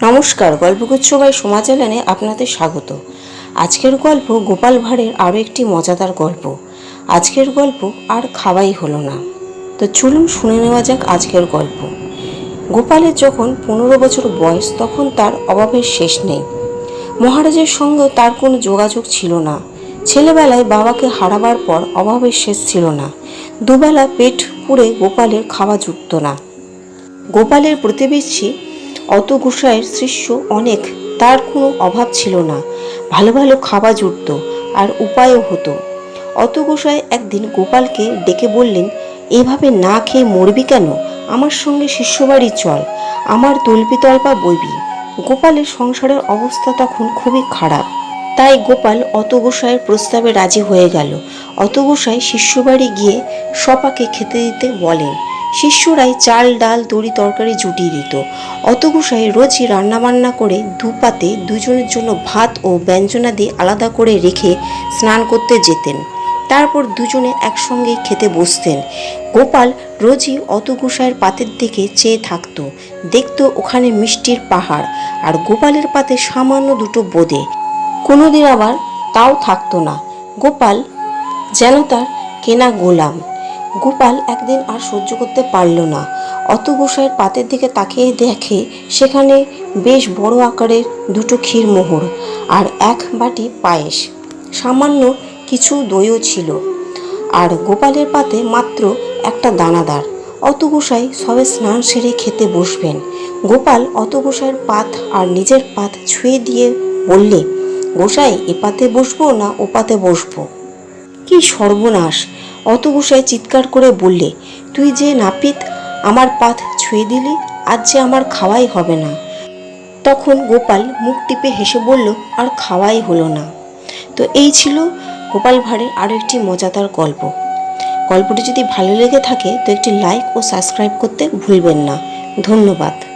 নমস্কার, গল্পগুচ্ছ বাই সোমা চ্যানেলে আপনাদের স্বাগত। আজকের গল্প গোপাল ভাঁড়ের আরও একটি মজাদার গল্প। আজকের গল্প আর খাওয়াই হলো না। তো চলুন শুনে নেওয়া যাক আজকের গল্প। গোপালের যখন 15 বছর বয়স তখন তার অভাবের শেষ নেই। মহারাজের সঙ্গে তার কোনো যোগাযোগ ছিল না। ছেলেবেলায় বাবাকে হারাবার পর অভাবের শেষ ছিল না। দুবেলা পেট পুড়ে গোপালের খাওয়া জুটত না। গোপালের প্রতিবেশী অত গোসাইয়ের শিষ্য অনেক, তার কোনো অভাব ছিল না। ভালো ভালো খাওয়া জুটত আর উপায়ও হতো। অত গোসাই একদিন গোপালকে ডেকে বললেন, এভাবে না খেয়ে মরবি কেন? আমার সঙ্গে শিষ্যবাড়ি চল, আমার তল্পি তল্পা বইবি। গোপালের সংসারের অবস্থা তখন খুবই খারাপ। তাই গোপাল অত গোসাইয়ের প্রস্তাবে রাজি হয়ে গেল। অত গোসাই শিষ্যবাড়ি গিয়ে সপাকে খেতে দিতে বলেন। শিষ্যরাই চাল ডাল তরি তরকারি জুটিয়ে দিত। অত গোসাই রোজই রান্নাবান্না করে দুপাতে দুজনের জন্য ভাত ও ব্যঞ্জনাদি আলাদা করে রেখে স্নান করতে যেতেন। তারপর দুজনে একসঙ্গেই খেতে বসতেন। গোপাল রোজই অত গোসাইয়ের পাতের দিকে চেয়ে থাকত। দেখত ওখানে মিষ্টির পাহাড়, আর গোপালের পাতে সামান্য দুটো বোঁদে। কোনোদিন আবার তাও থাকতো না। গোপাল যেন তার কেনা গোলাম। গোপাল একদিন আর সহ্য করতে পারল না। অত গোসাইয়ের পাতের দিকে তাকিয়ে দেখে সেখানে বেশ বড় আকারের দুটো ক্ষীরমোহর আর এক বাটি পায়েস, সামান্য কিছু দইও ছিল। আর গোপালের পাতে মাত্র একটা দানাদার। অত গোসাই সবে স্নান সেরে খেতে বসবেন। গোপাল অত গোসাইয়ের পাত আর নিজের পাত ছুঁয়ে দিয়ে বললে, গোসাই, এ পাতে বসবো না ও পাতে বসবো? কি সর্বনাশ! অত গোসাই চিৎকার করে বললে, তুই যে নাপিত, আমার পাত ছুঁয়ে দিলি, আজ যে আমার খাওয়াই হবে না। তখন গোপাল মুখ টিপে হেসে বলল, আর খাওয়াই হলো না। তো এই ছিল গোপাল ভাঁড়ের আরও একটি মজাদার গল্প। গল্পটি যদি ভালো লেগে থাকে তো একটি লাইক ও সাবস্ক্রাইব করতে ভুলবেন না। ধন্যবাদ।